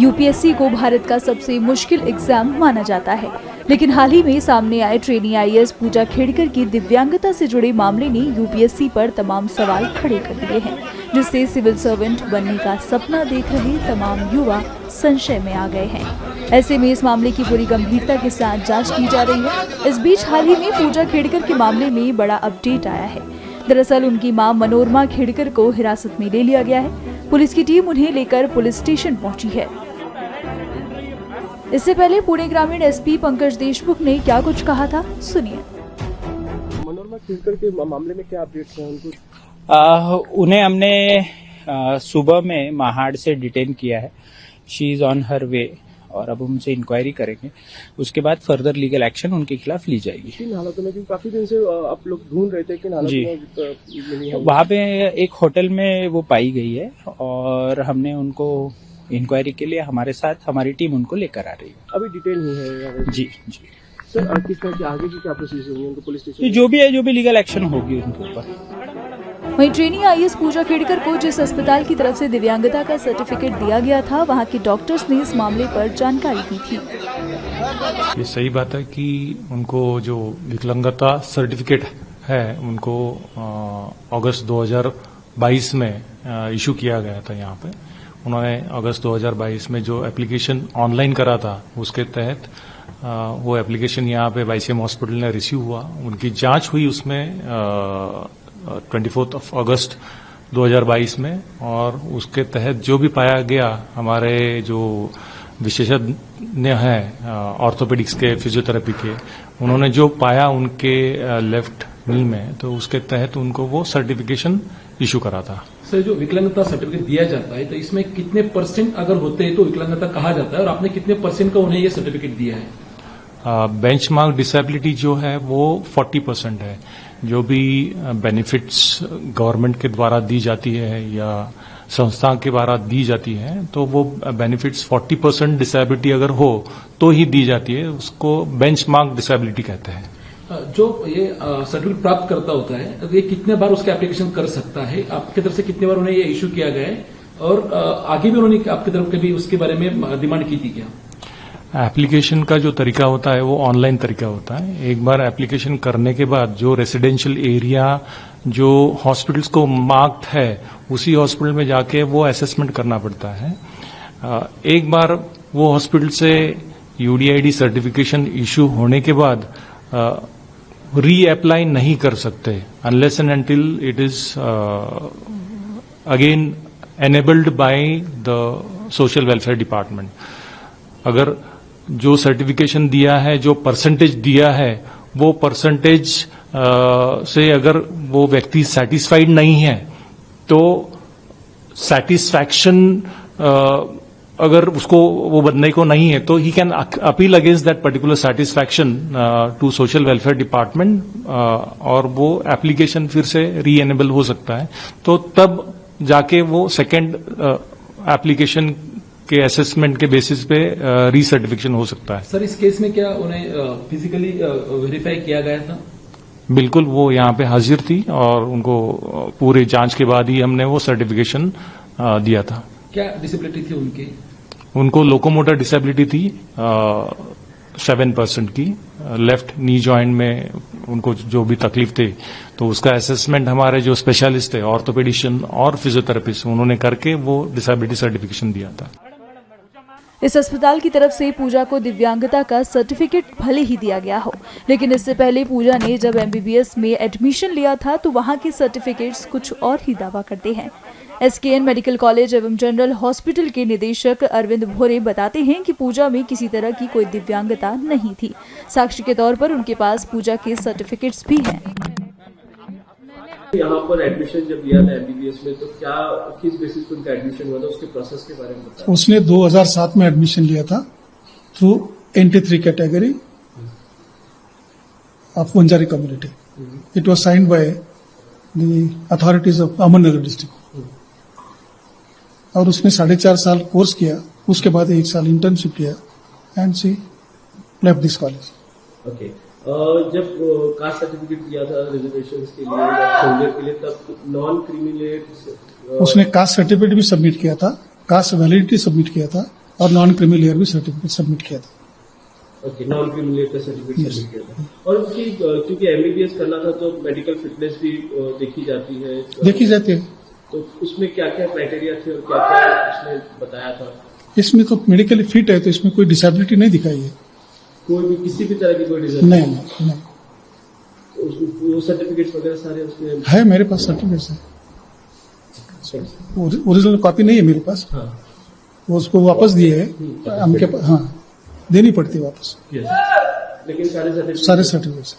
UPSC को भारत का सबसे मुश्किल एग्जाम माना जाता है, लेकिन हाल ही में सामने आए ट्रेनी आईएएस पूजा खेड़कर की दिव्यांगता से जुड़े मामले ने यूपीएससी पर तमाम सवाल खड़े कर दिए हैं, जिससे सिविल सर्वेंट बनने का सपना देख रहे तमाम युवा संशय में आ गए हैं। ऐसे में इस मामले की पूरी गंभीरता के साथ जांच की जा रही है। इस बीच हाल ही में पूजा खेड़कर के मामले में बड़ा अपडेट आया है। दरअसल उनकी मां मनोरमा खेड़कर को हिरासत में ले लिया गया है। पुलिस की टीम उन्हें लेकर पुलिस स्टेशन पहुंची है। इससे पहले पुणे ग्रामीण एसपी पंकज देशमुख ने क्या कुछ कहा था, सुनिए। मनोरमा खेड़कर के मामले में क्या अपडेट है उनको? उन्हें हमने सुबह में महाड़ से डिटेन किया है। शी इज ऑन हर वे और अब उनसे इंक्वायरी करेंगे। उसके बाद फर्दर लीगल एक्शन उनके खिलाफ ली जाएगी। किन हालातों में? काफी दिन से आप लोग ढूंढ रहे थे, किन हालातों में मिली है? वहाँ पे एक होटल में वो पाई गई है और हमने उनको इंक्वायरी के लिए हमारे साथ हमारी टीम उनको लेकर आ रही है। अभी डिटेल ही है? जी जी सर, किस तरह की आगे की क्या प्रोसेस होगी उनको पुलिस स्टेशन? जो भी लीगल एक्शन होगी उनके ऊपर। वहीं ट्रेनी आईएएस पूजा खेड़कर को जिस अस्पताल की तरफ से दिव्यांगता का सर्टिफिकेट दिया गया था, वहां के डॉक्टर्स ने इस मामले पर जानकारी दी थी। ये सही बात है कि उनको जो विकलांगता सर्टिफिकेट है उनको अगस्त 2022 में इशू किया गया था। यहाँ पे उन्होंने अगस्त 2022 में जो एप्लीकेशन ऑनलाइन करा था उसके तहत वो एप्लीकेशन यहाँ पे वाईसीएम हॉस्पिटल ने रिसीव हुआ। उनकी जांच हुई उसमें 24 अगस्त 2022 में, और उसके तहत जो भी पाया गया, हमारे जो विशेषज्ञ हैं ऑर्थोपेडिक्स के, फिजियोथेरेपी के, उन्होंने जो पाया उनके लेफ्ट नी में, तो उसके तहत उनको वो सर्टिफिकेशन इशू करा था। सर, जो विकलांगता सर्टिफिकेट दिया जाता है तो इसमें कितने % अगर होते हैं तो विकलांगता कहा जाता है, और आपने कितने % का उन्हें ये सर्टिफिकेट दिया है? बेंचमार्क डिसेबिलिटी जो है वो 40% है। जो भी बेनिफिट्स गवर्नमेंट के द्वारा दी जाती है या संस्था के द्वारा दी जाती है, तो वो बेनिफिट्स 40% डिसेबिलिटी अगर हो तो ही दी जाती है। उसको बेंचमार्क डिसेबिलिटी कहते हैं। जो ये सर्टिफिकेट प्राप्त करता होता है, ये कितने बार उसका एप्लीकेशन कर सकता है? आपकी तरफ से कितने बार उन्हें ये इश्यू किया गया है, और आगे भी उन्होंने आपकी तरफ कभी उसके बारे में डिमांड की थी क्या? एप्लीकेशन का जो तरीका होता है वो ऑनलाइन तरीका होता है। एक बार एप्लीकेशन करने के बाद जो रेसिडेंशियल एरिया जो हॉस्पिटल्स को मार्क्ड है, उसी हॉस्पिटल में जाके वो असेसमेंट करना पड़ता है। एक बार वो हॉस्पिटल से यूडीआईडी सर्टिफिकेशन इशू होने के बाद री अप्लाई नहीं कर सकते unless and until it is again enabled by the social welfare department. अगर जो सर्टिफिकेशन दिया है, जो परसेंटेज दिया है, वो परसेंटेज से अगर वो व्यक्ति सेटिस्फाइड नहीं है, तो सेटिस्फैक्शन अगर उसको वो बनने को नहीं है, तो he can appeal against that particular satisfaction to social welfare department, और वो एप्लीकेशन फिर से री एनेबल हो सकता है। तो तब जाके वो सेकेंड एप्लीकेशन के असेसमेंट के बेसिस पे रीसर्टिफिकेशन हो सकता है। सर, इस केस में क्या उन्हें फिजिकली वेरीफाई किया गया था? बिल्कुल, वो यहाँ पे हाजिर थी और उनको पूरी जांच के बाद ही हमने वो सर्टिफिकेशन दिया था। क्या डिसेबिलिटी थी उनकी? उनको लोकोमोटर डिसेबिलिटी थी 7% की। लेफ्ट नी जॉइंट में उनको जो भी तकलीफ थी, तो उसका असेसमेंट हमारे जो स्पेशलिस्ट थे, ऑर्थोपेडिशियन और फिजियोथेरेपिस्ट, उन्होंने करके वो डिसेबिलिटी सर्टिफिकेशन दिया था। इस अस्पताल की तरफ से पूजा को दिव्यांगता का सर्टिफिकेट भले ही दिया गया हो, लेकिन इससे पहले पूजा ने जब एमबीबीएस में एडमिशन लिया था तो वहां के सर्टिफिकेट्स कुछ और ही दावा करते हैं। एसकेएन मेडिकल कॉलेज एवं जनरल हॉस्पिटल के निदेशक अरविंद भोरे बताते हैं कि पूजा में किसी तरह की कोई दिव्यांगता नहीं थी। साक्षी के तौर पर उनके पास पूजा के सर्टिफिकेट्स भी हैं। यहाँ पर एडमिशन जब लिया था एमबीबीएस में, तो क्या किस बेसिस पर उनका एडमिशन हुआ था, उसके प्रोसेस के बारे में बताएं। उसने 2007 में एडमिशन लिया था through NT3 category of Banjari community. It was signed by the authorities of Ahmednagar district, और उसने 4.5 साल कोर्स किया। उसके बाद 1 साल इंटर्नशिप किया and she left this college. Okay, जब कास्ट सर्टिफिकेट दिया था रिजर्वेशन के लिए, सहूलियत के लिए, तब नॉन क्रिमिलेट उसने कास्ट सर्टिफिकेट भी सबमिट किया था, कास्ट वैलिडिटी सबमिट किया था, और नॉन क्रीमी लेयर भी सर्टिफिकेट सबमिट किया था। ओके, नॉन क्रिमिनल का सर्टिफिकेट Yes. सबमिट किया था। और क्योंकि एमबीबीएस करना था तो मेडिकल फिटनेस भी देखी जाती है। देखी जाती है। तो उसमें क्या क्या क्राइटेरिया थे और क्या क्या उसने बताया था? इसमें तो मेडिकली फिट है, तो इसमें कोई डिसेबिलिटी नहीं दिखाई है। कोई भी किसी भी तरह की कोई डिजाइन नहीं। वो सर्टिफिकेट्स वगैरह सारे उसमें है मेरे पास सर्टिफिकेट है। ओरिजिनल कॉपी नहीं है मेरे पास, हाँ। वो उसको वापस दिए है हमके पास। हाँ, देनी पड़ती है वापस लेकिन सारे सर्टिफिकेट सारे सर्टिफिकेट्स।